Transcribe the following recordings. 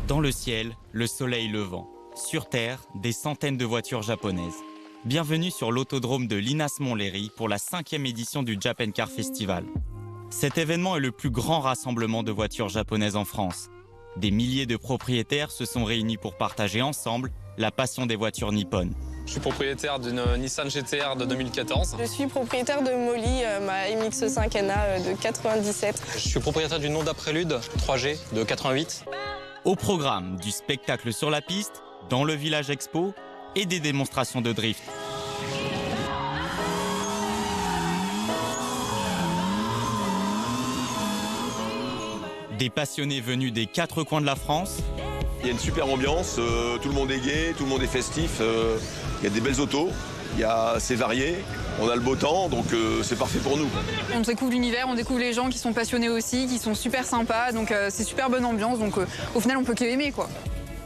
Dans le ciel, le soleil levant. Sur Terre, des centaines de voitures japonaises. Bienvenue sur l'autodrome de Linas-Montlhéry pour la 5e édition du Japan Car Festival. Cet événement est le plus grand rassemblement de voitures japonaises en France. Des milliers de propriétaires se sont réunis pour partager ensemble la passion des voitures nippones. Je suis propriétaire d'une Nissan GT-R de 2014. Je suis propriétaire de Molly, ma MX-5NA de 97. Je suis propriétaire d'une Honda Prélude 3G de 88. Au programme du spectacle sur la piste, dans le village expo et des démonstrations de drift. Des passionnés venus des 4 coins de la France. Il y a une super ambiance, tout le monde est gai, tout le monde est festif, il y a des belles autos, c'est varié, on a le beau temps, donc c'est parfait pour nous. On découvre l'univers, on découvre les gens qui sont passionnés aussi, qui sont super sympas, donc c'est super bonne ambiance, donc au final on peut qu'aimer quoi.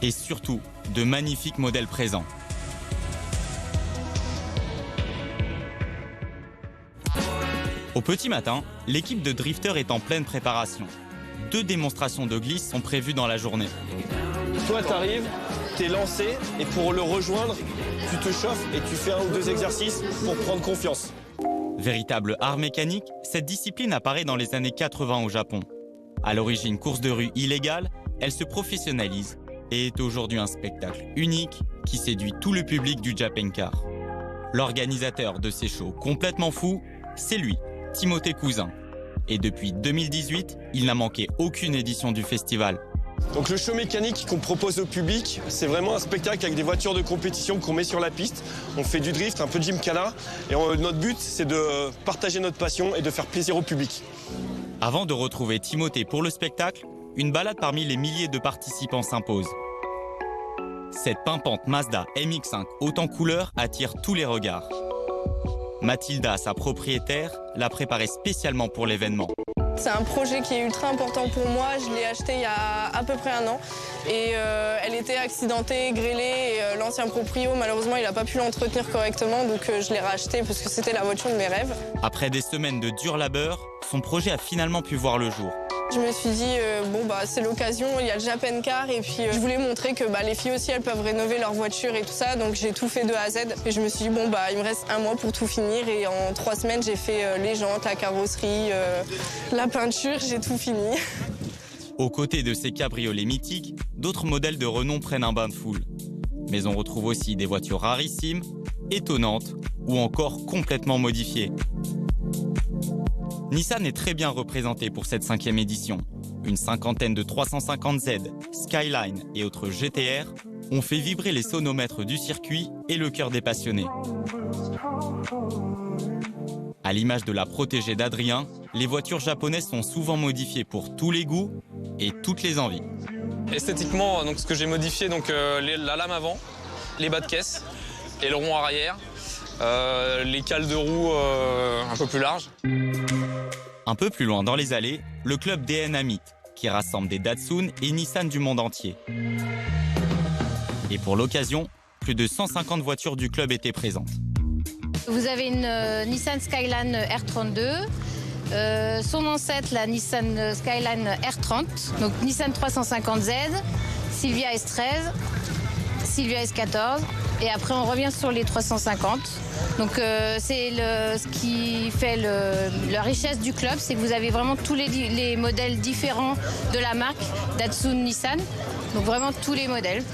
Et surtout, de magnifiques modèles présents. Au petit matin, l'équipe de drifters est en pleine préparation. 2 démonstrations de glisse sont prévues dans la journée. Toi, t'arrives, t'es lancé, et pour le rejoindre, tu te chauffes et tu fais 1 ou 2 exercices pour prendre confiance. Véritable art mécanique, cette discipline apparaît dans les années 80 au Japon. À l'origine course de rue illégale, elle se professionnalise et est aujourd'hui un spectacle unique qui séduit tout le public du Japan Car. L'organisateur de ces shows complètement fous, c'est lui, Timothée Cousin. Et depuis 2018, il n'a manqué aucune édition du festival. Donc le show mécanique qu'on propose au public, c'est vraiment un spectacle avec des voitures de compétition qu'on met sur la piste. On fait du drift, un peu de gymkhana, et notre but, c'est de partager notre passion et de faire plaisir au public. Avant de retrouver Timothée pour le spectacle, une balade parmi les milliers de participants s'impose. Cette pimpante Mazda MX-5 haute en couleur attire tous les regards. Mathilda, sa propriétaire, l'a préparée spécialement pour l'événement. C'est un projet qui est ultra important pour moi. Je l'ai acheté il y a à peu près 1 an. Et elle était accidentée, grêlée. Et l'ancien proprio, malheureusement, il n'a pas pu l'entretenir correctement. Donc je l'ai rachetée parce que c'était la voiture de mes rêves. Après des semaines de dur labeur, son projet a finalement pu voir le jour. Je me suis dit, c'est l'occasion, il y a le Japan Car. Et puis je voulais montrer que les filles aussi, elles peuvent rénover leur voiture et tout ça. Donc j'ai tout fait de A à Z. Et je me suis dit, il me reste 1 mois pour tout finir. Et en 3 semaines, j'ai fait les jantes, la carrosserie, la peinture, j'ai tout fini. Aux côtés de ces cabriolets mythiques, d'autres modèles de renom prennent un bain de foule. Mais on retrouve aussi des voitures rarissimes, étonnantes ou encore complètement modifiées. Nissan est très bien représenté pour cette 5e édition. Une cinquantaine de 350Z, Skyline et autres GT-R ont fait vibrer les sonomètres du circuit et le cœur des passionnés. À l'image de la protégée d'Adrien, les voitures japonaises sont souvent modifiées pour tous les goûts et toutes les envies. Esthétiquement, ce que j'ai modifié, la lame avant, les bas de caisse, et le rond arrière, les cales de roue un peu plus larges. Un peu plus loin dans les allées, le club DN Amit, qui rassemble des Datsun et Nissan du monde entier. Et pour l'occasion, plus de 150 voitures du club étaient présentes. Vous avez une Nissan Skyline R32, son ancêtre, la Nissan Skyline R30, donc Nissan 350Z, Silvia S13, Silvia S14, et après on revient sur les 350. Donc c'est ce qui fait la richesse du club, c'est que vous avez vraiment tous les modèles différents de la marque Datsun Nissan, donc vraiment tous les modèles.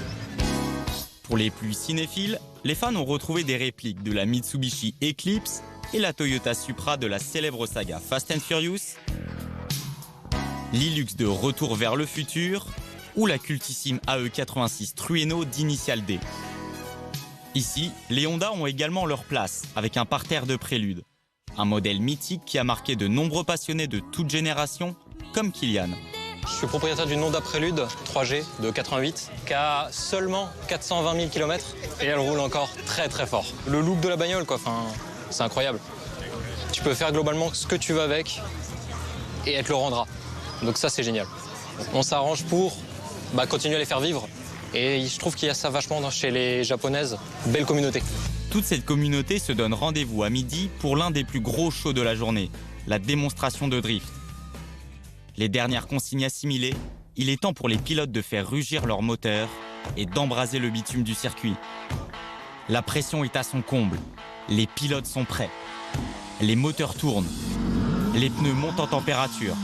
Pour les plus cinéphiles, les fans ont retrouvé des répliques de la Mitsubishi Eclipse et la Toyota Supra de la célèbre saga Fast and Furious, l'Hilux de Retour vers le futur ou la cultissime AE86 Trueno d'Initial D. Ici, les Honda ont également leur place avec un parterre de Prélude, un modèle mythique qui a marqué de nombreux passionnés de toute génération, comme Kylian. Je suis propriétaire d'une Honda Prélude 3G de 88 qui a seulement 420 000 km et elle roule encore très très fort. Le look de la bagnole, c'est incroyable. Tu peux faire globalement ce que tu veux avec et elle te le rendra. Donc ça, c'est génial. On s'arrange pour continuer à les faire vivre. Et je trouve qu'il y a ça vachement chez les Japonaises. Belle communauté. Toute cette communauté se donne rendez-vous à midi pour l'un des plus gros shows de la journée, la démonstration de drift. Les dernières consignes assimilées, il est temps pour les pilotes de faire rugir leurs moteurs et d'embraser le bitume du circuit. La pression est à son comble, les pilotes sont prêts, les moteurs tournent, les pneus montent en température,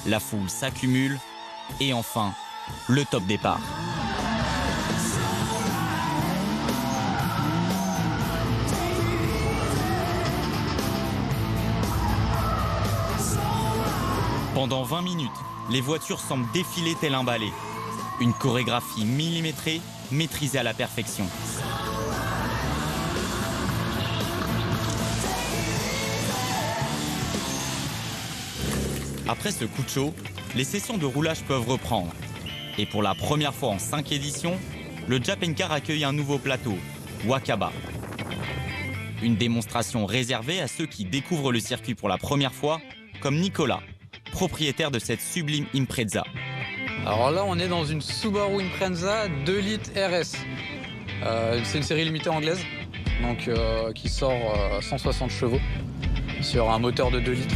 la foule s'accumule et enfin, le top départ. Pendant 20 minutes, les voitures semblent défiler tel un balai. Une chorégraphie millimétrée, maîtrisée à la perfection. Après ce coup de chaud, les sessions de roulage peuvent reprendre. Et pour la première fois en 5 éditions, le Japan Car accueille un nouveau plateau, Wakaba. Une démonstration réservée à ceux qui découvrent le circuit pour la première fois, comme Nicolas, propriétaire de cette sublime Impreza. Alors là, on est dans une Subaru Impreza 2 litres RS. C'est une série limitée anglaise, donc qui sort 160 chevaux sur un moteur de 2 litres.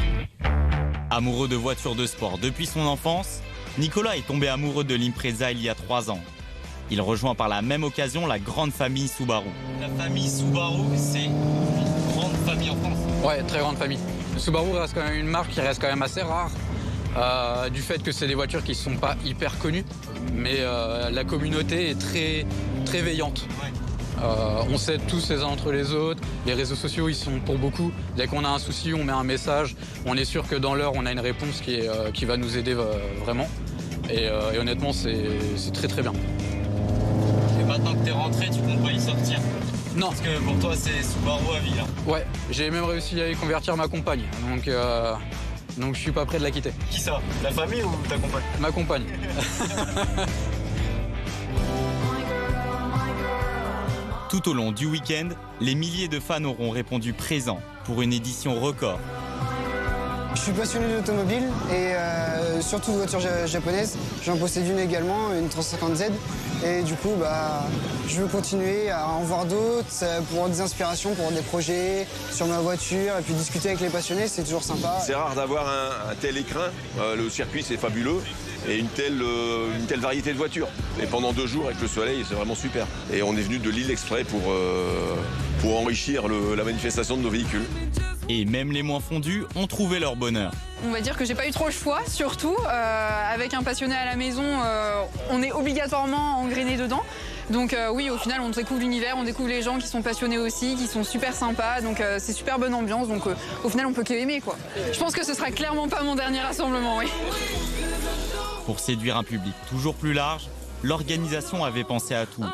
Amoureux de voitures de sport depuis son enfance, Nicolas est tombé amoureux de l'Impreza il y a 3 ans. Il rejoint par la même occasion la grande famille Subaru. La famille Subaru, c'est une grande famille en France. Ouais, très grande famille. Subaru reste quand même une marque qui reste quand même assez rare. Du fait que c'est des voitures qui ne sont pas hyper connues, mais la communauté est très, très veillante. On s'aide tous les uns entre les autres, les réseaux sociaux ils sont pour beaucoup. Dès qu'on a un souci, on met un message, on est sûr que dans l'heure on a une réponse qui va nous aider vraiment. Et honnêtement c'est très très bien. Et maintenant que t'es rentré, tu comptes pas y sortir? Non. Parce que pour toi c'est Subaru à vie là. Ouais, j'ai même réussi à y convertir ma compagne, donc je suis pas prêt de la quitter. Qui ça? La famille ou ta compagne? Ma compagne. Tout au long du week-end, les milliers de fans auront répondu présents pour une édition record. Je suis passionné d'automobile et surtout de voitures japonaises. J'en possède une également, une 350Z. Et du coup, je veux continuer à en voir d'autres pour avoir des inspirations, pour avoir des projets sur ma voiture. Et puis discuter avec les passionnés, c'est toujours sympa. C'est rare d'avoir un tel écrin. Le circuit, c'est fabuleux. Et une telle variété de voitures. Et pendant 2 jours avec le soleil, c'est vraiment super. Et on est venu de Lille exprès pour enrichir la manifestation de nos véhicules. Et même les moins fondus ont trouvé leur bonheur. On va dire que j'ai pas eu trop le choix, surtout. Avec un passionné à la maison, on est obligatoirement engrainé dedans. Donc oui, au final, on découvre l'univers, on découvre les gens qui sont passionnés aussi, qui sont super sympas. Donc c'est super bonne ambiance. Donc au final, on peut qu'aimer, quoi. Je pense que ce sera clairement pas mon dernier rassemblement, oui. Pour séduire un public toujours plus large, l'organisation avait pensé à tout.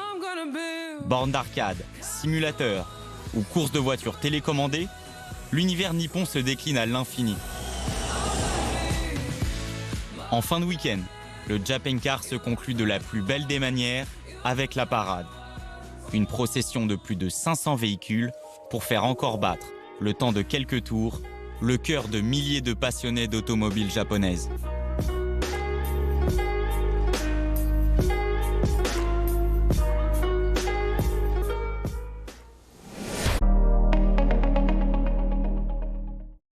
Bornes d'arcade, simulateurs ou courses de voitures télécommandées, l'univers nippon se décline à l'infini. En fin de week-end, le Japan Car se conclut de la plus belle des manières avec la parade. Une procession de plus de 500 véhicules pour faire encore battre, le temps de quelques tours, le cœur de milliers de passionnés d'automobiles japonaises.